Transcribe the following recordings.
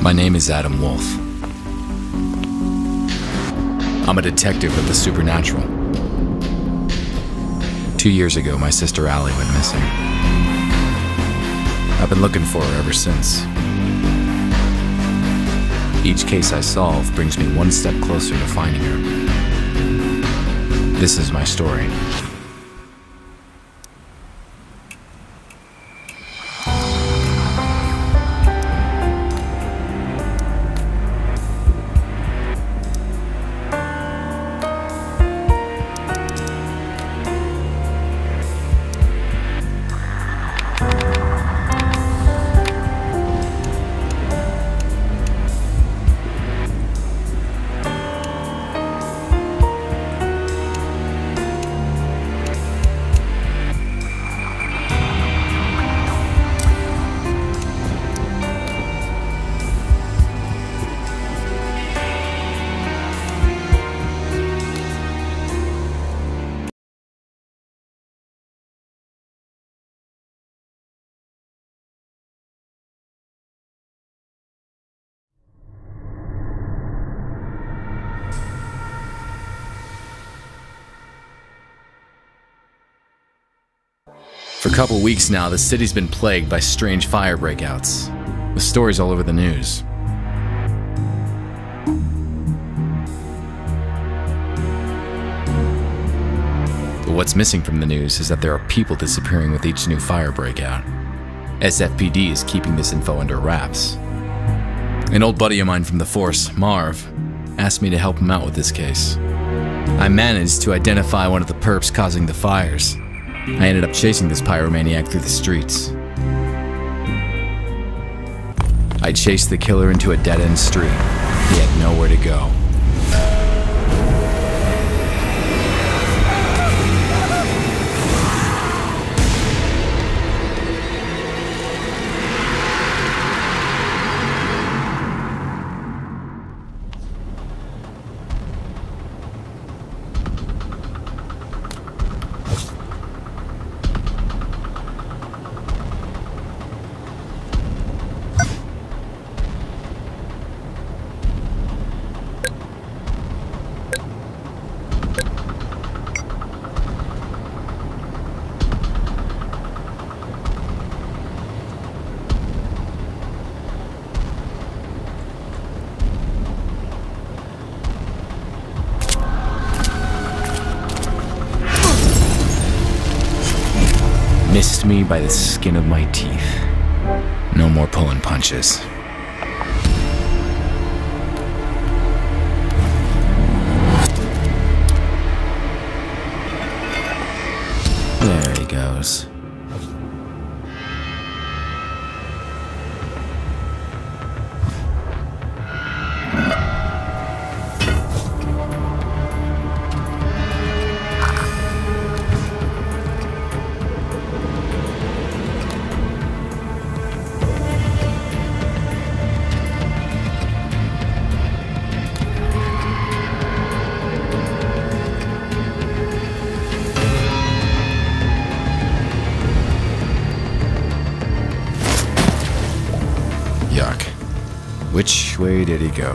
My name is Adam Wolfe. I'm a detective with the supernatural. 2 years ago, my sister Allie went missing. I've been looking for her ever since. Each case I solve brings me one step closer to finding her. This is my story. For a couple weeks now, the city's been plagued by strange fire breakouts, with stories all over the news. But what's missing from the news is that there are people disappearing with each new fire breakout. SFPD is keeping this info under wraps. An old buddy of mine from the force, Marv, asked me to help him out with this case. I managed to identify one of the perps causing the fires. I ended up chasing this pyromaniac through the streets. I chased the killer into a dead-end street. He had nowhere to go. Missed me by the skin of my teeth. No more pulling punches. There he goes. Yuck. Which way did he go?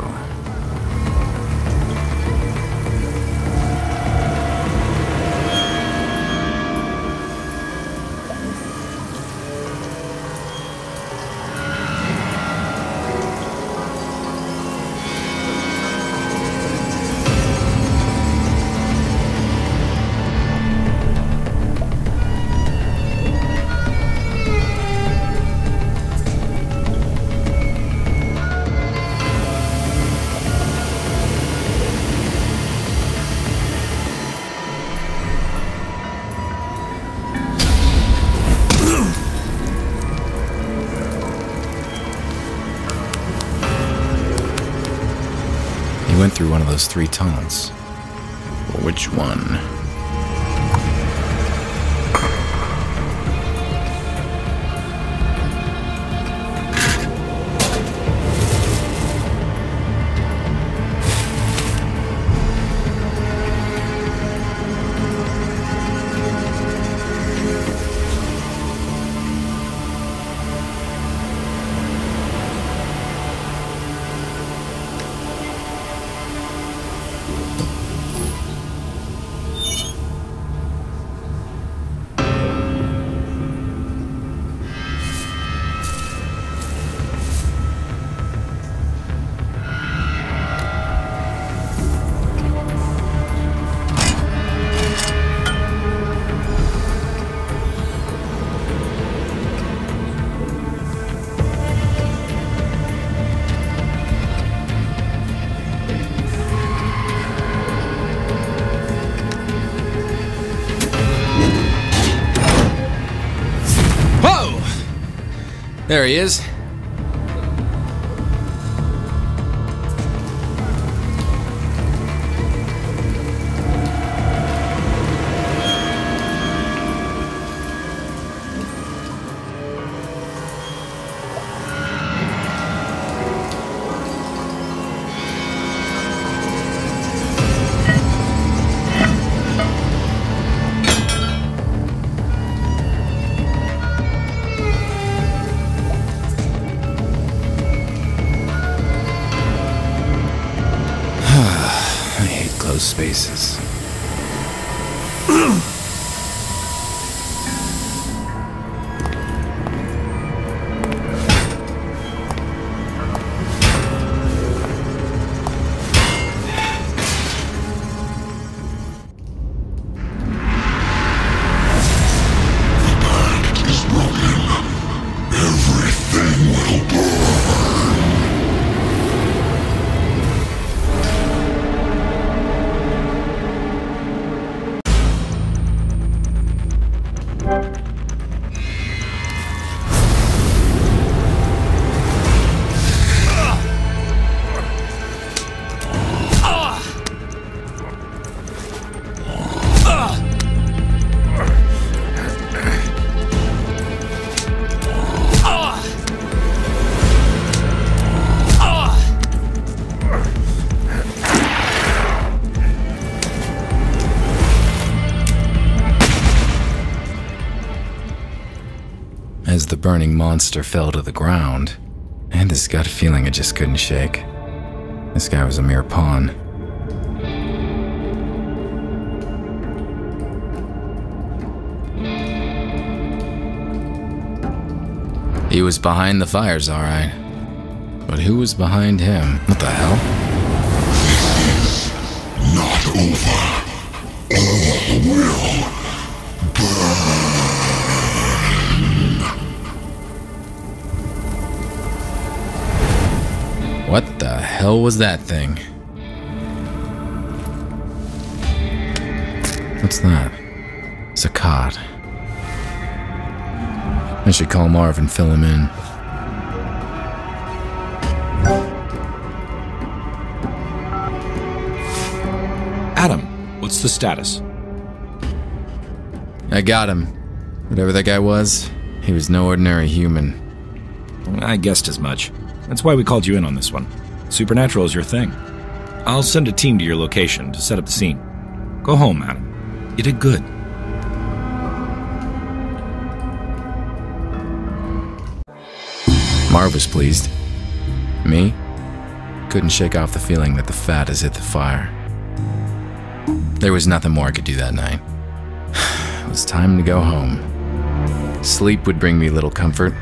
He went through one of those 3 tunnels. Which one? There he is. I hate closed spaces. As the burning monster fell to the ground, I had this gut feeling I just couldn't shake. This guy was a mere pawn. He was behind the fires, all right. But who was behind him? What the hell? Not over. All will burn. What the hell was that thing? What's that? It's a cot. I should call Marv and fill him in. Adam, what's the status? I got him. Whatever that guy was, he was no ordinary human. I guessed as much. That's why we called you in on this one. Supernatural is your thing. I'll send a team to your location to set up the scene. Go home, Adam. You did good. Marv was pleased. Me? Couldn't shake off the feeling that the fat has hit the fire. There was nothing more I could do that night. It was time to go home. Sleep would bring me little comfort.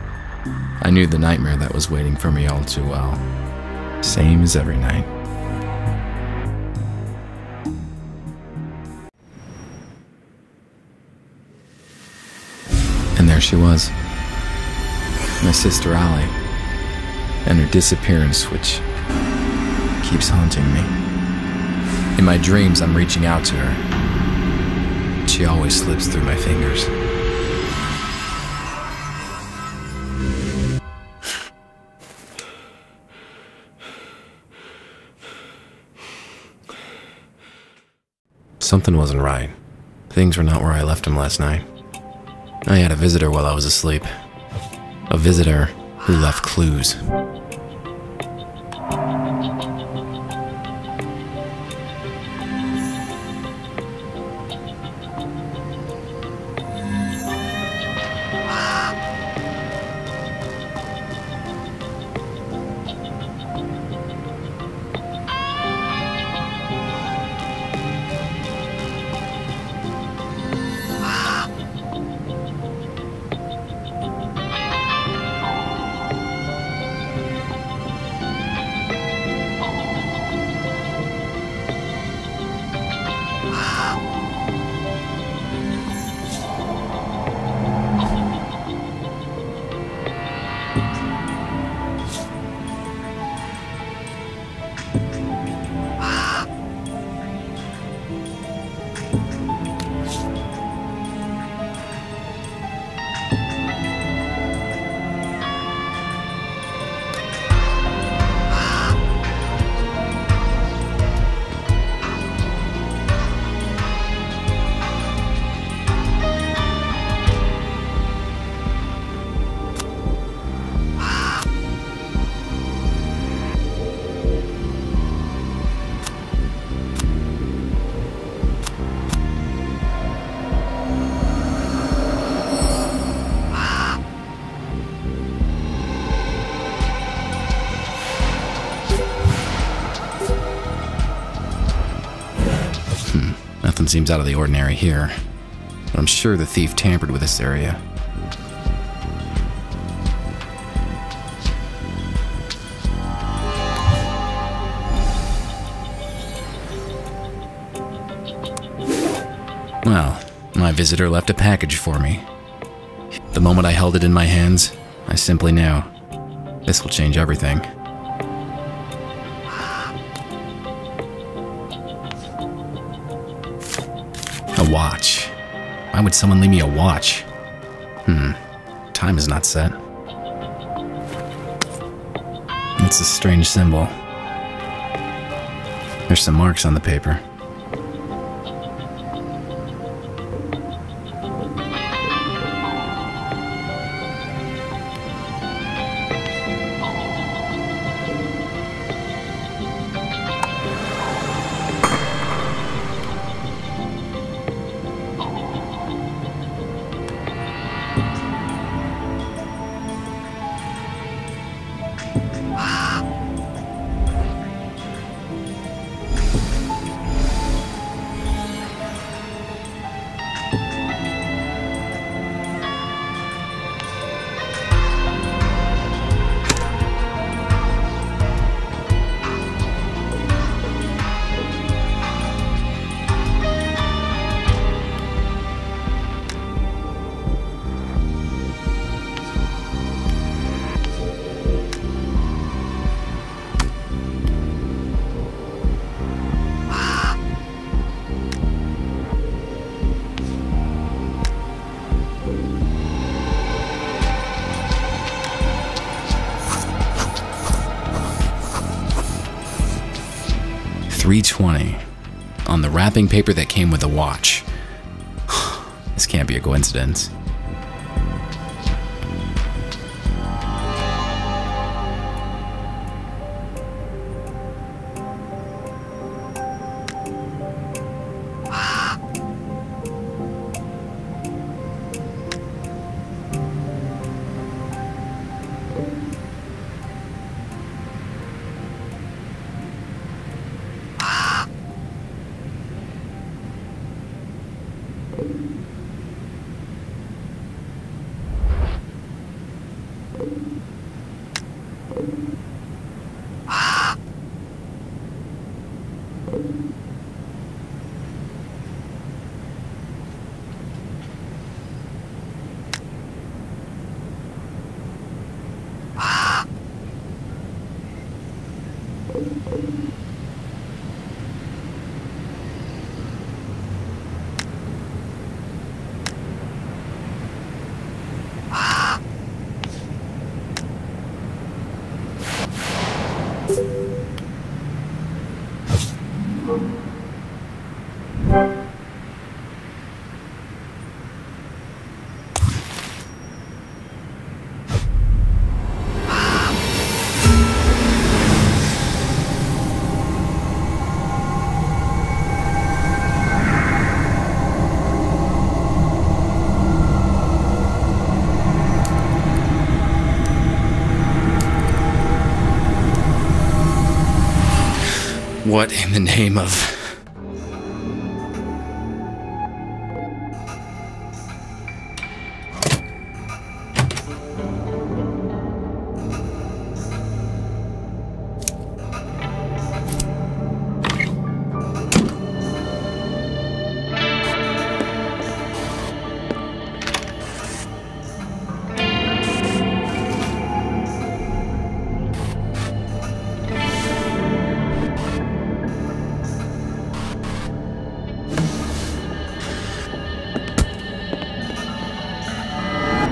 I knew the nightmare that was waiting for me all too well. Same as every night. And there she was. My sister Allie. And her disappearance, which keeps haunting me. In my dreams, I'm reaching out to her. She always slips through my fingers. Something wasn't right. Things were not where I left them last night. I had a visitor while I was asleep. A visitor who left clues. Nothing seems out of the ordinary here, but I'm sure the thief tampered with this area. Well, my visitor left a package for me. The moment I held it in my hands, I simply knew this will change everything. A watch. Why would someone leave me a watch? Time is not set. It's a strange symbol. There's some marks on the paper. $3.20 on the wrapping paper that came with the watch. This can't be a coincidence. What in the name of...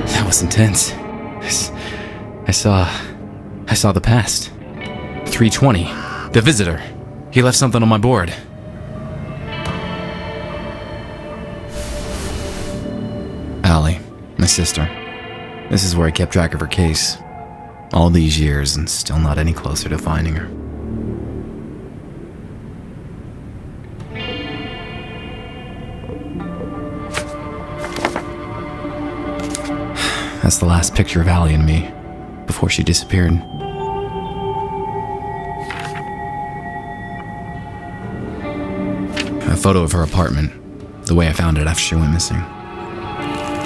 That was intense. I saw the past. 320. The visitor. He left something on my board. Allie, my sister. This is where I kept track of her case. All these years and still not any closer to finding her. That's the last picture of Allie and me, before she disappeared. A photo of her apartment, the way I found it after she went missing.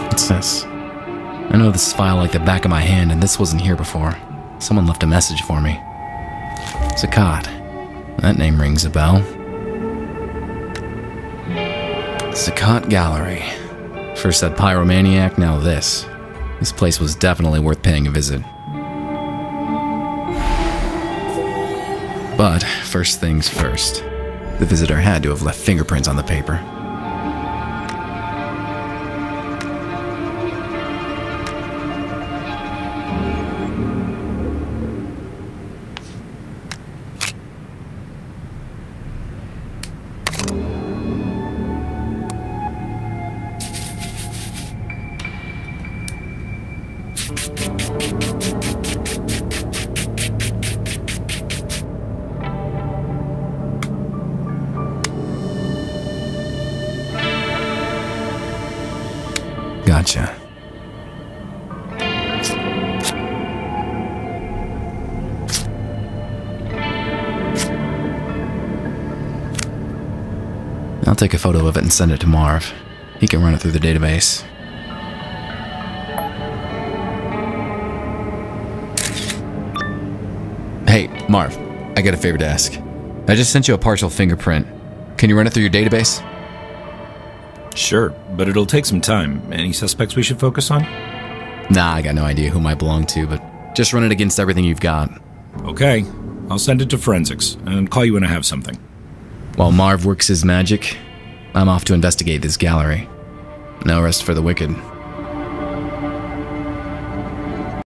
What's this? I know this file like the back of my hand, and this wasn't here before. Someone left a message for me. Zakat. That name rings a bell. Zakat Gallery. First that pyromaniac, now this. This place was definitely worth paying a visit. But first things first. The visitor had to have left fingerprints on the paper. Gotcha. I'll take a photo of it and send it to Marv. He can run it through the database. Hey, Marv, I got a favor to ask. I just sent you a partial fingerprint. Can you run it through your database? Sure, but it'll take some time. Any suspects we should focus on? Nah, I got no idea who it might belong to, but just run it against everything you've got. Okay, I'll send it to forensics and call you when I have something. While Marv works his magic, I'm off to investigate this gallery. No rest for the wicked.